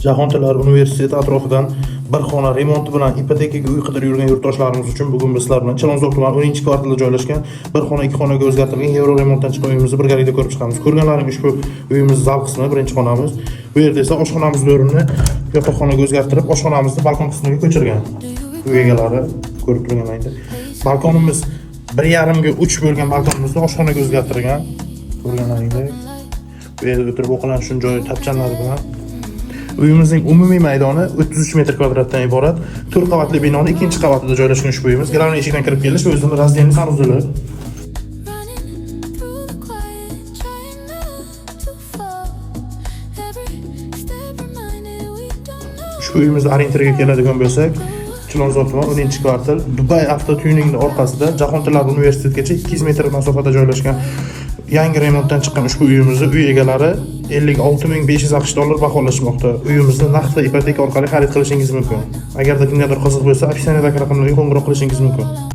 Jahon Tillari universiteti atrofidan bir xona remonti bilan ipotekaga uy qidirib yurgan yurtdoshlarimiz uchun bugun biz sizlar bilan Chilonzor tumani 10-kvartalda joylashgan bir xona 2 xonaga o'zgartirilgan Euro remontdan chiqqan uyimizni birgalikda ko'rib chiqamiz. Ko'rganlaring ushbu uyimiz zal qismi, birinchi xonamiz. Bu yerda esa oshxonamiz o'rnini yotoqxonaga o'zgartirib, oshxonamizni balkon qismiga ko'chirgan. Uy egalari ko'rib turganlaringdek. Balkonimiz 1,5 ga 3 bo'lgan balkonimizni oshxonaga o'zgartirgan. Ko'rganlaringdek. Bu yerda o'tirib o'qilan shun joy tapchanlari bilan. Uyimizning umumiy maydoni 33 metr kvadratdan iborat. 4 qavatli binoning 2-qavatida joylashgan ushbu uyimiz. Galerning eshigidan kirib kelish va o'zini razdeniy sanuzuli. Ushbu uyimizda orientirga keladigan bo'lsak, Chilonzor tumani 10-kvartal Dubai avtotuningning orqasida Jahon Tillari universitetigacha 200 metr masofada joylashgan yangi remontdan chiqqan ushbu uyimizni uy egalari 56.500 AQSh dollar baholashmoqda. Uyimizni naqd ipoteka orqali xarid qilishingiz mumkin. Agarda kimgadir qiziq bo'lsa, opsiyadagi raqamlarga qo'ng'iroq qilishingiz mumkin.